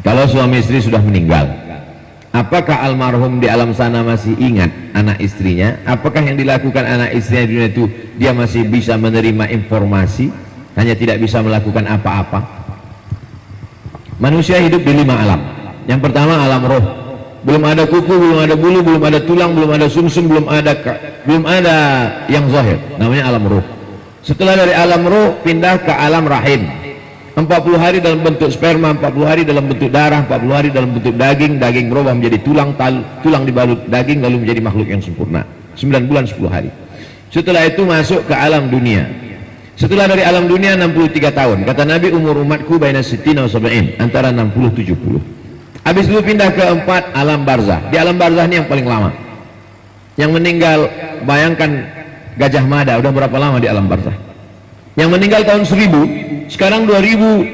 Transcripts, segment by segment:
Kalau suami istri sudah meninggal, apakah almarhum di alam sana masih ingat anak istrinya? Apakah yang dilakukan anak istrinya di dunia itu dia masih bisa menerima informasi, hanya tidak bisa melakukan apa-apa? Manusia hidup di 5 alam. Yang pertama alam roh. Belum ada kuku, belum ada bulu, belum ada tulang, belum ada sumsum, belum ada yang zahir. Namanya alam roh. Setelah dari alam roh pindah ke alam rahim. 40 hari dalam bentuk sperma, 40 hari dalam bentuk darah, 40 hari dalam bentuk daging, daging berubah menjadi tulang, tulang dibalut daging lalu menjadi makhluk yang sempurna. 9 bulan 10 hari. Setelah itu masuk ke alam dunia. Setelah dari alam dunia 63 tahun. Kata Nabi, umur umatku baina sittina wa sab'in, antara 60 70. Habis itu pindah ke 4 alam barzah. Di alam barzah ini yang paling lama. Yang meninggal, bayangkan Gajah Mada udah berapa lama di alam barzah? Yang meninggal tahun 1000, sekarang 2020,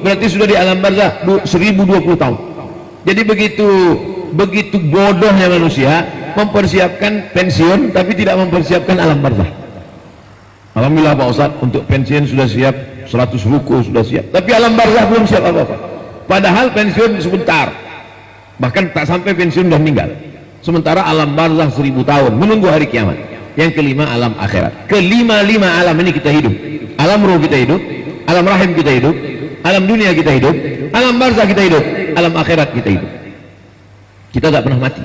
berarti sudah di alam barzah 1020 tahun. Jadi begitu bodohnya manusia mempersiapkan pensiun tapi tidak mempersiapkan alam barzah. Alhamdulillah Pak Ustaz, untuk pensiun sudah siap, 100 ruku sudah siap, tapi alam barzah belum siap apa-apa. Padahal pensiun sebentar, bahkan tak sampai pensiun sudah meninggal. Sementara alam barzah 1000 tahun menunggu hari kiamat. Yang kelima alam akhirat. Kelima-lima alam ini kita hidup. Alam roh kita hidup, alam rahim kita hidup, alam dunia kita hidup, alam barzah kita hidup, alam akhirat kita hidup. Kita tak pernah mati.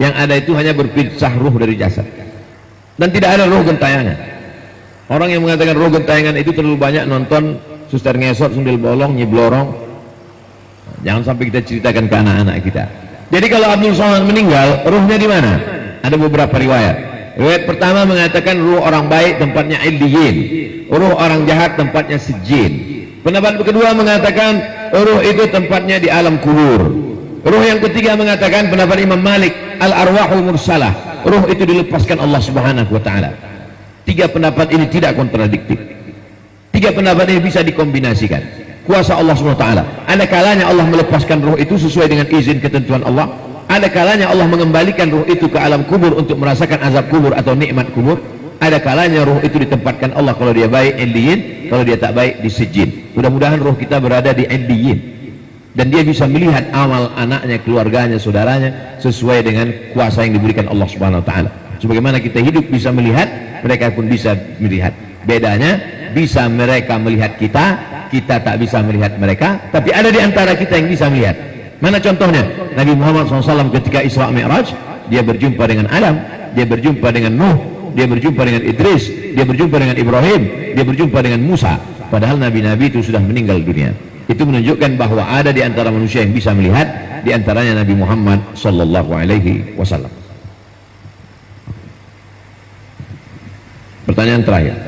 Yang ada itu hanya berpisah ruh dari jasad. Dan tidak ada roh gentayangan. Orang yang mengatakan roh gentayangan itu terlalu banyak nonton Suster Ngesot, Sundel Bolong, Nyiblorong. Jangan sampai kita ceritakan ke anak-anak kita. Jadi kalau Abdul Somad meninggal, ruhnya di mana? Ada beberapa riwayat. Riwayat pertama mengatakan ruh orang baik tempatnya Illiyin, ruh orang jahat tempatnya Sijjin. Pendapat kedua mengatakan ruh itu tempatnya di alam kubur. Ruh yang ketiga mengatakan pendapat Imam Malik, al-arwahul mursalah, ruh itu dilepaskan Allah Subhanahu wa taala. 3 pendapat ini tidak kontradiktif. 3 pendapat ini bisa dikombinasikan. Kuasa Allah Subhanahu wa taala. Ada kalanya Allah melepaskan ruh itu sesuai dengan izin ketentuan Allah. Ada kalanya Allah mengembalikan ruh itu ke alam kubur untuk merasakan azab kubur atau nikmat kubur. Ada kalanya ruh itu ditempatkan Allah kalau dia baik Illiyin, kalau dia tak baik di Sijjin. Mudah-mudahan ruh kita berada di Illiyin dan dia bisa melihat amal anaknya, keluarganya, saudaranya sesuai dengan kuasa yang diberikan Allah Subhanahu wa taala. Sebagaimana kita hidup bisa melihat, mereka pun bisa melihat. Bedanya bisa mereka melihat kita, kita tak bisa melihat mereka, tapi ada di antara kita yang bisa melihat. Mana contohnya? Nabi Muhammad SAW ketika Isra Mi'raj, dia berjumpa dengan Adam, dia berjumpa dengan Nuh, dia berjumpa dengan Idris, dia berjumpa dengan Ibrahim, dia berjumpa dengan Musa. Padahal nabi-nabi itu sudah meninggal dunia. Itu menunjukkan bahwa ada di antara manusia yang bisa melihat, di antaranya Nabi Muhammad SAW. Pertanyaan terakhir,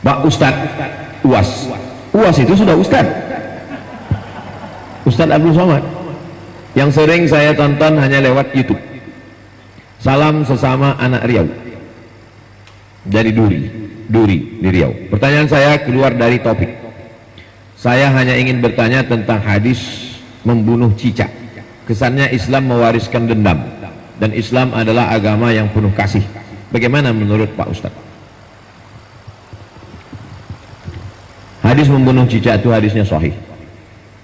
Pak Ustadz, UAS itu sudah Ustadz Abdul Somad yang sering saya tonton hanya lewat YouTube. Salam sesama anak Riau dari Duri di Riau. Pertanyaan saya keluar dari topik. Saya hanya ingin bertanya tentang hadis membunuh cicak. Kesannya Islam mewariskan dendam dan Islam adalah agama yang penuh kasih. Bagaimana menurut Pak Ustadz? Hadis membunuh cicak itu hadisnya sahih,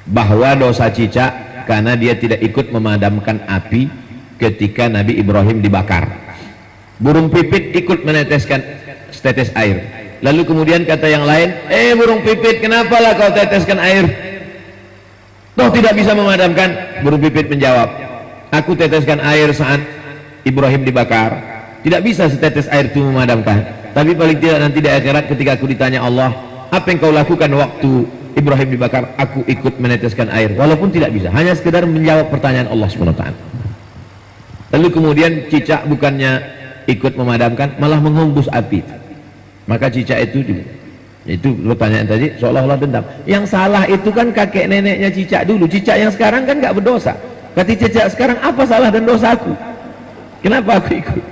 bahwa dosa cicak karena dia tidak ikut memadamkan api ketika Nabi Ibrahim dibakar. Burung pipit ikut meneteskan setetes air, lalu kemudian kata yang lain, burung pipit, kenapalah kau teteskan air, toh tidak bisa memadamkan. Burung pipit menjawab, aku teteskan air saat Ibrahim dibakar, tidak bisa setetes air itu memadamkan, tapi paling tidak nanti di akhirat ketika aku ditanya Allah, apa yang kau lakukan waktu Ibrahim dibakar, aku ikut meneteskan air, walaupun tidak bisa, hanya sekedar menjawab pertanyaan Allah SWT. Lalu kemudian cicak bukannya ikut memadamkan, malah menghembus api. Maka cicak itu pertanyaan tadi seolah-olah dendam. Yang salah itu kan kakek neneknya cicak dulu. Cicak yang sekarang kan nggak berdosa. Kata cicak sekarang, apa salah dan dosa aku? Kenapa aku ikut?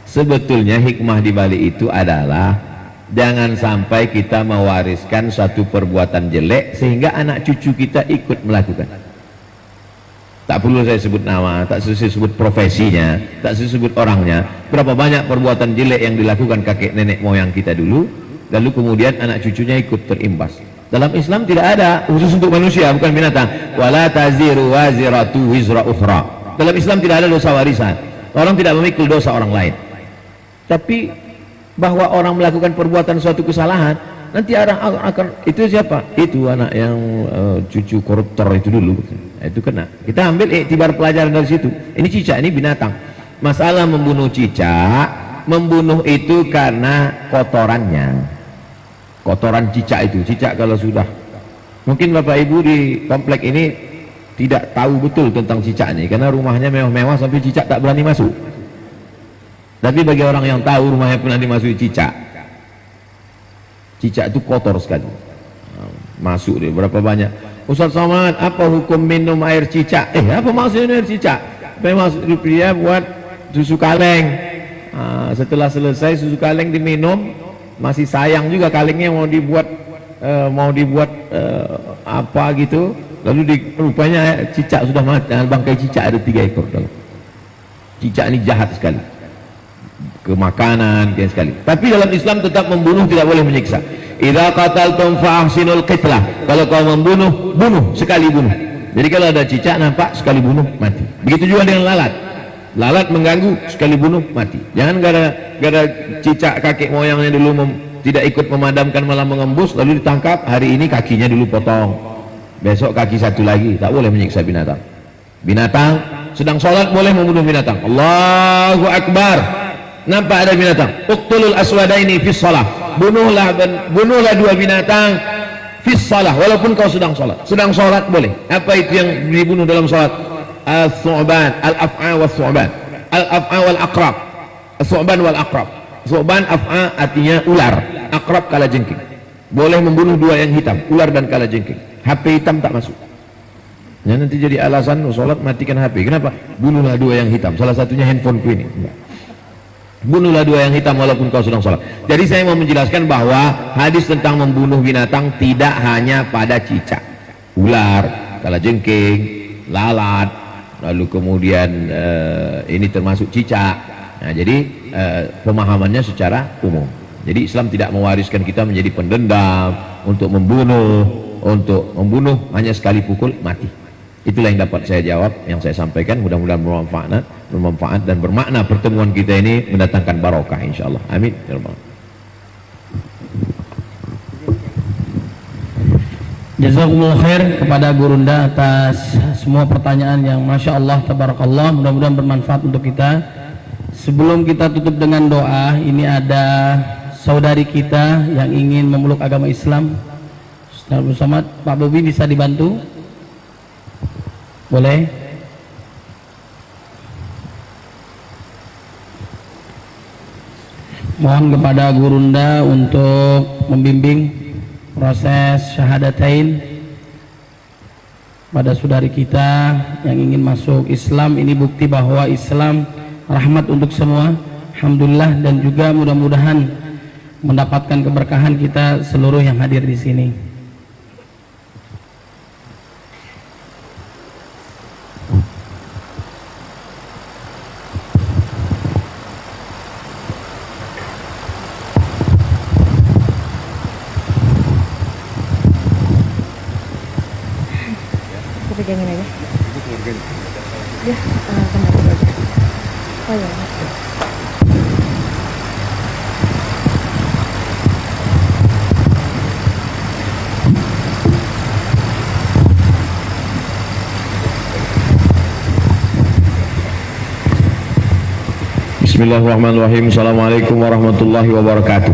Sebetulnya hikmah di balik itu adalah jangan sampai kita mewariskan satu perbuatan jelek sehingga anak cucu kita ikut melakukan. Tak perlu saya sebut nama, tak perlu saya sebut profesinya, tak perlu sebut orangnya. Berapa banyak perbuatan jelek yang dilakukan kakek nenek moyang kita dulu, lalu kemudian anak cucunya ikut terimbas. Dalam Islam tidak ada khusus untuk manusia, bukan binatang. Wala taziru waziratu wizra ukhra. Dalam Islam tidak ada dosa warisan. Orang tidak memikul dosa orang lain. Tapi bahwa orang melakukan perbuatan suatu kesalahan, nanti orang akan, itu siapa? Itu anak yang cucu koruptor itu dulu. Itu kena. Kita ambil iktibar pelajaran dari situ. Ini cicak, ini binatang. Masalah membunuh cicak, membunuh itu karena kotorannya. Kotoran cicak itu, cicak kalau sudah, mungkin bapak ibu di komplek ini tidak tahu betul tentang cicak ini karena rumahnya mewah-mewah sampai cicak tak berani masuk. Tapi bagi orang yang tahu rumahnya pernah dimasuki cicak, cicak itu kotor sekali. Masuk dia berapa banyak. Ustaz Somad, apa hukum minum air cicak? Apa maksudnya air cicak? Memang dia buat susu kaleng. Setelah selesai susu kaleng diminum, masih sayang juga kalengnya mau dibuat apa gitu, lalu rupanya cicak sudah mati. Bangkai cicak ada 3 ekor dalam. Cicak ini jahat sekali ke makanan sekali. Tapi dalam Islam tetap membunuh tidak boleh menyiksa. Idza qataltum fa ahsinul qitlah. Kalau kau membunuh, bunuh sekali bunuh. Jadi kalau ada cicak nampak sekali bunuh mati. Begitu juga dengan lalat. Lalat mengganggu, sekali bunuh mati. Jangan gara-gara cicak kakek moyangnya dulu tidak ikut memadamkan malah mengembus, lalu ditangkap, hari ini kakinya dulu potong, besok kaki satu lagi. Tak boleh menyiksa binatang. Binatang sedang sholat boleh membunuh binatang. Allahu Akbar, nampak ada binatang, uqtulul aswadaini fis shalah. Bunuhlah 2 binatang fis shalah, walaupun kau sedang sholat boleh. Apa itu yang dibunuh dalam sholat? Al-thu'ban, al-af'a wal-thu'ban, al-af'a wal-aqrab, al-thu'ban wal-aqrab. Thu'ban, af'a artinya ular, aqrab kalajengking. Boleh membunuh 2 yang hitam, ular dan kalajengking. HP hitam tak masuk. Ya, nanti jadi alasan sholat matikan HP. Kenapa? Bunuhlah 2 yang hitam. Salah satunya handphoneku ini. Bunuhlah 2 yang hitam walaupun kau sedang sholat. Jadi saya mau menjelaskan bahwa hadis tentang membunuh binatang tidak hanya pada cicak, ular, kalajengking, lalat, lalu kemudian ini termasuk cicak. Nah, jadi pemahamannya secara umum. Jadi Islam tidak mewariskan kita menjadi pendendam untuk membunuh hanya sekali pukul mati. Itulah yang dapat saya jawab, yang saya sampaikan. Mudah-mudahan bermanfaat dan bermakna. Pertemuan kita ini mendatangkan barokah insyaallah. Amin ya rabbal alamin. Jazakumullah khair kepada Gurunda atas semua pertanyaan yang Masya Allah, Tabarakallah. Mudah-mudahan bermanfaat untuk kita. Sebelum kita tutup dengan doa, ini ada saudari kita yang ingin memeluk agama Islam. Ustaz Abdul Somad, Pak Bobi bisa dibantu? Boleh? Mohon kepada Gurunda untuk membimbing proses syahadatain pada saudari kita yang ingin masuk Islam. Ini bukti bahwa Islam rahmat untuk semua. Alhamdulillah, dan juga mudah-mudahan mendapatkan keberkahan kita seluruh yang hadir di sini. Pegangin aja. Ya, kembali aja. Oh ya. Bismillahirrahmanirrahim. Assalamualaikum warahmatullahi wabarakatuh.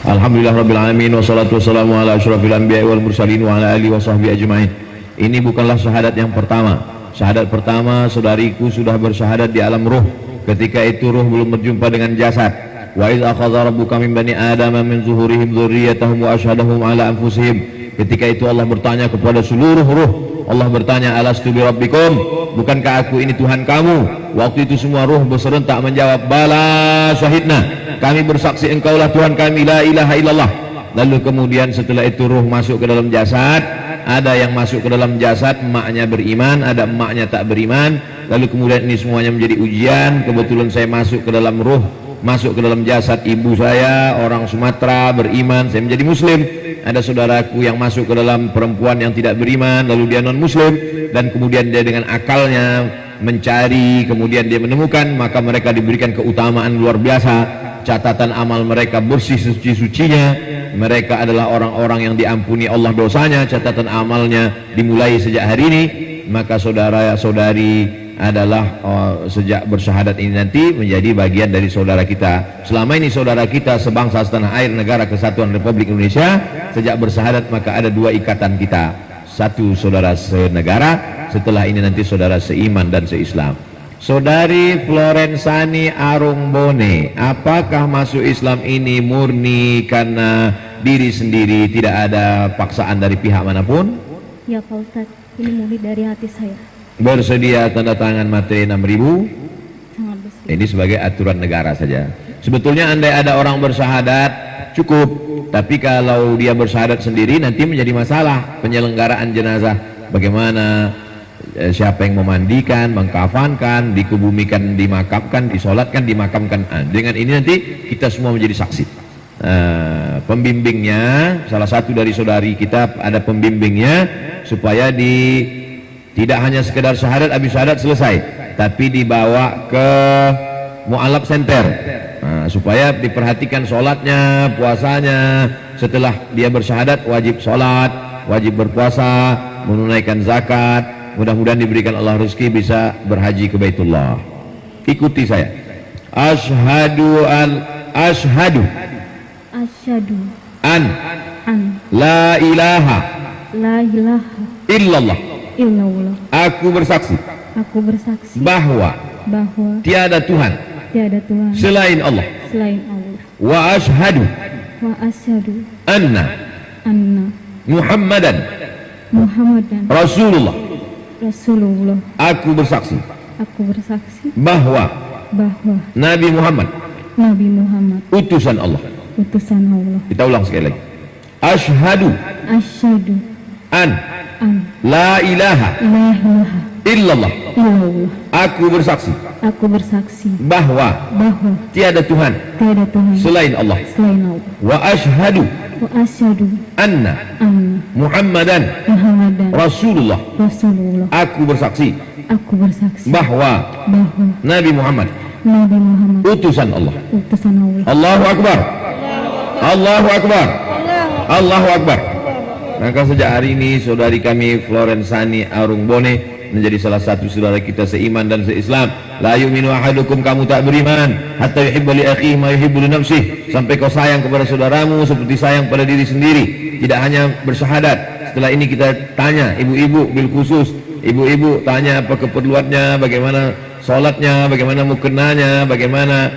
Alhamdulillah rabbil alamin, wassalatu wassalamu ala asyrafil anbiya'i wal mursalin wa ala alihi wa sahbihi ajmain. Ini bukanlah syahadat yang pertama. Syahadat pertama saudariku sudah bersyahadat di alam ruh. Ketika itu ruh belum berjumpa dengan jasad. Wa idz akhadha rabbuka min bani adama min zuhurihim dzurriyyatahum wa asyhadahum ala anfusihim. Ketika itu Allah bertanya kepada seluruh ruh. Allah bertanya, alastu bi rabbikum, bukankah aku ini Tuhan kamu? Waktu itu semua ruh berserentak menjawab, bala syahidna, kami bersaksi engkaulah Tuhan kami, la ilaha illallah. Lalu kemudian setelah itu ruh masuk ke dalam jasad. Ada yang masuk ke dalam jasad, emaknya beriman, ada emaknya tak beriman. Lalu kemudian ini semuanya menjadi ujian. Kebetulan saya masuk ke dalam ruh masuk ke dalam jasad ibu saya orang Sumatera beriman, saya menjadi muslim. Ada saudaraku yang masuk ke dalam perempuan yang tidak beriman, lalu dia non muslim, dan kemudian dia dengan akalnya mencari, kemudian dia menemukan, maka mereka diberikan keutamaan luar biasa. Catatan amal mereka bersih suci-sucinya, mereka adalah orang-orang yang diampuni Allah dosanya, catatan amalnya dimulai sejak hari ini. Maka saudara-saudari adalah sejak bersyahadat ini nanti menjadi bagian dari saudara kita. Selama ini saudara kita sebangsa setanah air negara kesatuan Republik Indonesia, sejak bersyahadat maka ada dua ikatan kita, satu saudara senegara, setelah ini nanti saudara seiman dan seislam. Saudari Florensani Arungbone, apakah masuk Islam ini murni karena diri sendiri, tidak ada paksaan dari pihak manapun? Ya Pak Ustadz, ini murni dari hati saya. Bersedia tanda tangan materi 6.000? Sangat bersedia. Ini sebagai aturan negara saja. Sebetulnya andai ada orang bersyahadat cukup, tapi kalau dia bersyahadat sendiri nanti menjadi masalah penyelenggaraan jenazah. Bagaimana, siapa yang memandikan, mengkafankan, dikubumikan, dimakamkan, disolatkan, dimakamkan. Dengan ini nanti kita semua menjadi saksi. Pembimbingnya, salah satu dari saudari kita ada pembimbingnya, supaya tidak hanya sekedar syahadat, habis syahadat selesai, tapi dibawa ke mu'alaf center, supaya diperhatikan sholatnya, puasanya. Setelah dia bersyahadat wajib sholat, wajib berpuasa, menunaikan zakat. Mudah-mudahan diberikan Allah rezeki bisa berhaji ke Baitullah. Ikuti saya. Asyhadu Asyhadu an an la ilaha la ilaha illallah. illallah. Aku bersaksi Aku bersaksi bahwa tiada Tuhan tiada Tuhan selain Allah. selain Allah. Wa asyhadu Wa asyhadu anna anna Muhammadan Muhammadan Rasulullah. Rasulullah. Aku bersaksi Aku bersaksi bahwa bahwa Nabi Muhammad Nabi Muhammad utusan Allah. utusan Allah. Kita ulang sekali lagi. Asyhadu Asyhadu an an la ilaha la ilaha illallah. illallah. Aku bersaksi Aku bersaksi bahwa bahwa tiada Tuhan tiada Tuhan selain Allah. selain Allah. Wa asyhadu Wa asyhadu anna anna Muhammadan Muhammadan Rasulullah. Rasulullah. Aku bersaksi Aku bersaksi bahwa bahwa Nabi Muhammad Nabi Muhammad utusan Allah. utusan Allah. Allahu Akbar. Allahu Akbar. Allahu Akbar. Maka sejak hari ini saudari kami Florensani Arungbone menjadi salah satu saudara kita seiman dan seislam. La yu'minu ahadukum, kamu tak beriman hatta yuhibba li akhihi ma yuhibbu li nafsihi, sampai kau sayang kepada saudaramu seperti sayang pada diri sendiri. Tidak hanya bersyahadat, setelah ini kita tanya ibu-ibu bil khusus. Ibu-ibu tanya apa keperluannya, bagaimana sholatnya, bagaimana mukenanya, bagaimana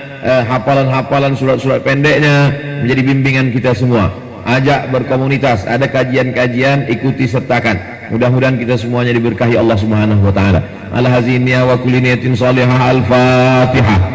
hafalan-hafalan surat-surat pendeknya, menjadi bimbingan kita semua. Ajak berkomunitas, ada kajian-kajian, ikuti sertakan. Mudah-mudahan kita semuanya diberkahi Allah Subhanahu wa taala. Ala hazinniya wa kulli niyatin salihah. Al-Fatihah.